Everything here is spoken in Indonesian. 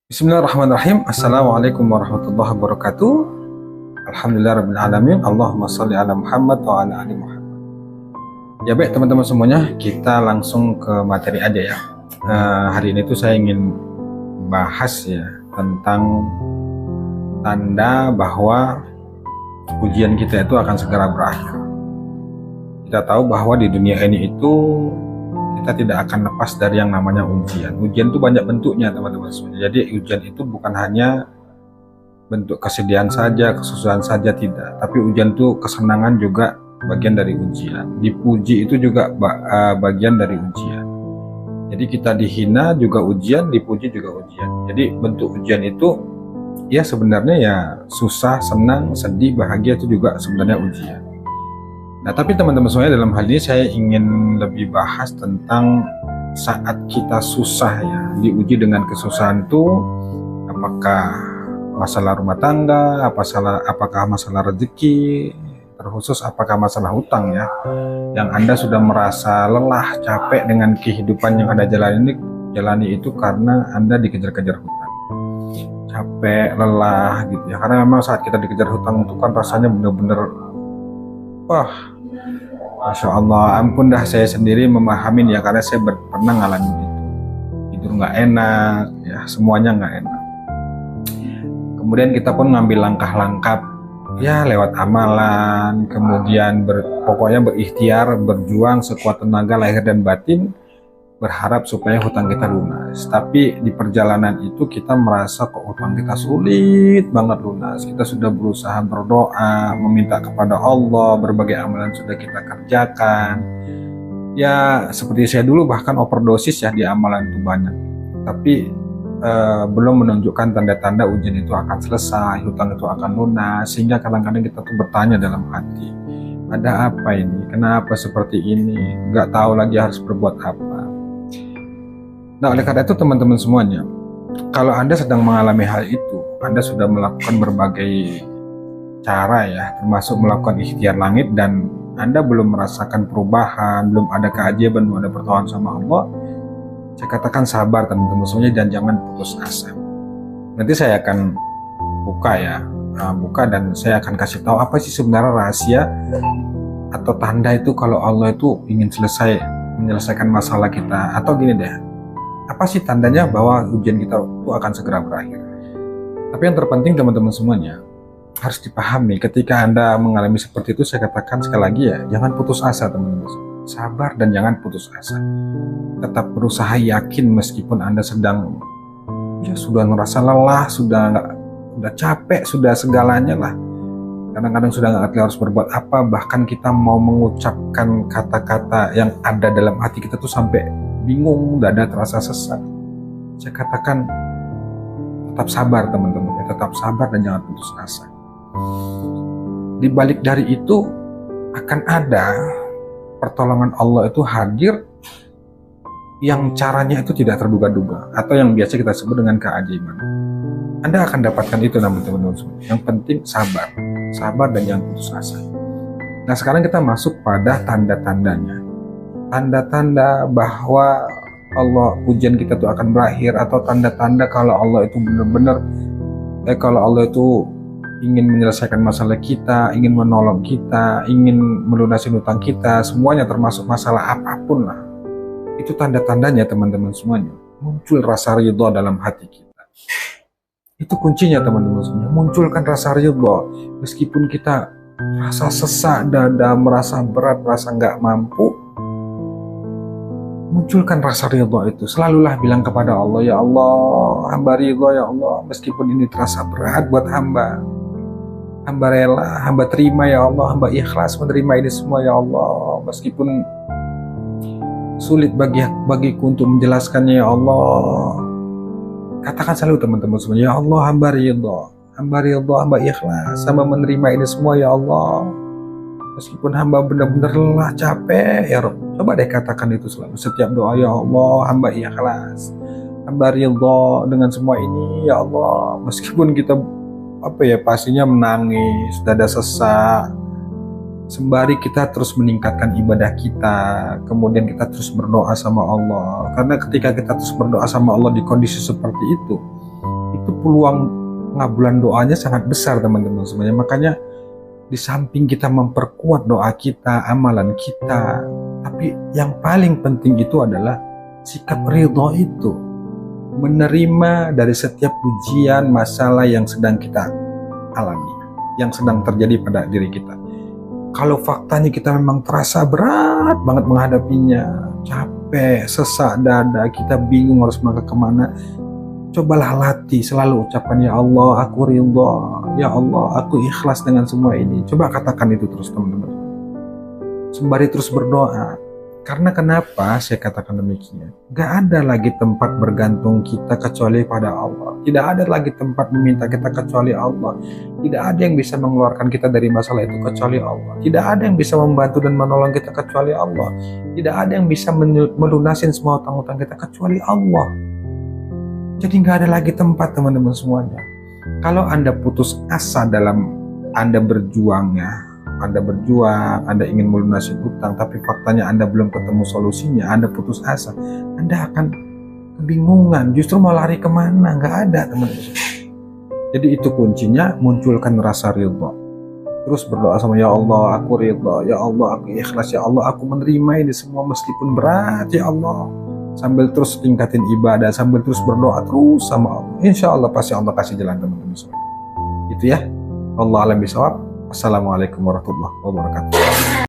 Bismillahirrahmanirrahim. Assalamualaikum warahmatullahi wabarakatuh. Alhamdulillahirrahmanirrahim. Allahumma salli ala Muhammad wa ala ali Muhammad. Ya baik teman-teman semuanya, kita langsung ke materi aja ya. Hari ini tuh saya ingin bahas ya tentang tanda bahwa ujian kita itu akan segera berakhir. Kita tahu bahwa di dunia ini itu kita tidak akan lepas dari yang namanya ujian. Ujian itu banyak bentuknya teman-teman semuanya. Jadi ujian itu bukan hanya bentuk kesedihan saja, kesusahan saja, tidak. Tapi ujian itu kesenangan juga bagian dari ujian. Dipuji itu juga bagian dari ujian. Jadi kita dihina juga ujian, dipuji juga ujian. Jadi bentuk ujian itu ya sebenarnya ya susah, senang, sedih, bahagia itu juga sebenarnya ujian. Nah, tapi teman-teman semuanya, dalam hal ini saya ingin lebih bahas tentang saat kita susah ya, diuji dengan kesusahan itu, apakah masalah rumah tangga, apakah masalah rezeki, terkhusus apakah masalah hutang ya, yang Anda sudah merasa lelah, capek dengan kehidupan yang Anda jalani itu karena Anda dikejar-kejar hutang. Capek, lelah gitu ya, karena memang saat kita dikejar hutang itu kan rasanya benar-benar wah, Masya Allah, ampun dah, saya sendiri memahamin ya, karena saya pernah ngalamin itu. Tidur nggak enak, ya semuanya nggak enak. Kemudian kita pun ngambil langkah-langkah ya lewat amalan, kemudian pokoknya berikhtiar, berjuang sekuat tenaga lahir dan batin, berharap supaya hutang kita lunas. Tapi di perjalanan itu kita merasa kok hutang kita sulit banget lunas. Kita sudah berusaha berdoa, meminta kepada Allah, berbagai amalan sudah kita kerjakan. Ya seperti saya dulu bahkan overdosis ya di amalan itu banyak. Tapi belum menunjukkan tanda-tanda ujian itu akan selesai, hutang itu akan lunas. Sehingga kadang-kadang kita tuh bertanya dalam hati, ada apa ini? Kenapa seperti ini? Gak tahu lagi harus berbuat apa. Nah, oleh karena itu teman-teman semuanya, kalau Anda sedang mengalami hal itu, Anda sudah melakukan berbagai cara ya, termasuk melakukan ikhtiar langit, dan Anda belum merasakan perubahan, belum ada keajaiban, belum ada pertolongan sama Allah, saya katakan sabar teman-teman semuanya, dan jangan putus asa. Nanti saya akan buka dan saya akan kasih tahu apa sih sebenarnya rahasia atau tanda itu kalau Allah itu ingin menyelesaikan masalah kita. Atau gini deh, apa sih tandanya bahwa ujian kita itu akan segera berakhir? Tapi yang terpenting teman-teman semuanya, harus dipahami ketika Anda mengalami seperti itu, saya katakan sekali lagi ya, jangan putus asa teman-teman. Sabar dan jangan putus asa. Tetap berusaha yakin meskipun Anda sedang sudah merasa lelah, sudah capek, sudah segalanya lah. Kadang-kadang sudah nggak ngerti harus berbuat apa, bahkan kita mau mengucapkan kata-kata yang ada dalam hati kita tuh sampai bingung, dada terasa sesak. Saya katakan tetap sabar teman-teman, tetap sabar dan jangan putus asa. Di balik dari itu akan ada pertolongan Allah itu hadir, yang caranya itu tidak terduga-duga, atau yang biasa kita sebut dengan keajaiban. Anda akan dapatkan itu teman-teman. Yang penting sabar dan jangan putus asa. Nah, sekarang kita masuk pada tanda-tandanya. Tanda-tanda bahwa ujian kita itu akan berakhir, atau tanda-tanda kalau Allah itu benar-benar kalau Allah itu ingin menyelesaikan masalah kita, ingin menolong kita, ingin melunasi hutang kita, semuanya termasuk masalah apapun lah. Itu tanda-tandanya teman-teman semuanya. Muncul rasa ridha dalam hati kita. Itu kuncinya teman-teman semuanya. Munculkan rasa ridha meskipun kita rasa sesak dada, merasa berat, merasa nggak mampu. Munculkan rasa ridha itu. Selalulah bilang kepada Allah, ya Allah, hamba ridha ya Allah, meskipun ini terasa berat buat hamba. Hamba rela, hamba terima ya Allah, hamba ikhlas menerima ini semua ya Allah, meskipun sulit bagiku untuk menjelaskannya ya Allah. Katakan selalu teman-teman semua, ya Allah, hamba ridha, hamba ikhlas, hamba menerima ini semua ya Allah, meskipun hamba benar-benar lelah, capek ya Rabb. Coba deh katakan itu selalu setiap doa, ya Allah, hamba ikhlas, hamba ridha dengan semua ini ya Allah, meskipun kita pastinya menangis, dada sesak, sembari kita terus meningkatkan ibadah kita, kemudian kita terus berdoa sama Allah. Karena ketika kita terus berdoa sama Allah di kondisi seperti itu, itu peluang pengabulan doanya sangat besar teman-teman semuanya. Makanya di samping kita memperkuat doa kita, amalan kita, tapi yang paling penting itu adalah sikap ridho itu. Menerima dari setiap ujian, masalah yang sedang kita alami, yang sedang terjadi pada diri kita. Kalau faktanya kita memang terasa berat banget menghadapinya, capek, sesak dada, kita bingung harus melangkah kemana, cobalah latih selalu ucapan ya Allah aku ridho, ya Allah aku ikhlas dengan semua ini. Coba katakan itu terus teman-teman, sembari terus berdoa. Karena kenapa saya katakan demikian? Gak ada lagi tempat bergantung kita kecuali pada Allah. Tidak ada lagi tempat meminta kita kecuali Allah. Tidak ada yang bisa mengeluarkan kita dari masalah itu kecuali Allah. Tidak ada yang bisa membantu dan menolong kita kecuali Allah. Tidak ada yang bisa melunasin semua utang-utang kita kecuali Allah. Jadi gak ada lagi tempat teman-teman semuanya. Kalau Anda putus asa dalam Anda berjuangnya, Anda berjuang, Anda ingin melunasi utang, tapi faktanya Anda belum ketemu solusinya, Anda putus asa, Anda akan kebingungan, justru mau lari kemana, nggak ada teman-teman. Jadi itu kuncinya, munculkan rasa ridho. Terus berdoa sama ya Allah, aku ridho, ya Allah aku ikhlas, ya Allah aku menerima ini semua meskipun berat, ya Allah. Sambil terus tingkatin ibadah, sambil terus berdoa terus sama Allah. Insya Allah pasti Allah kasih jalan teman-teman semua. Itu ya. Allah alam bisawab. Assalamualaikum warahmatullahi wabarakatuh.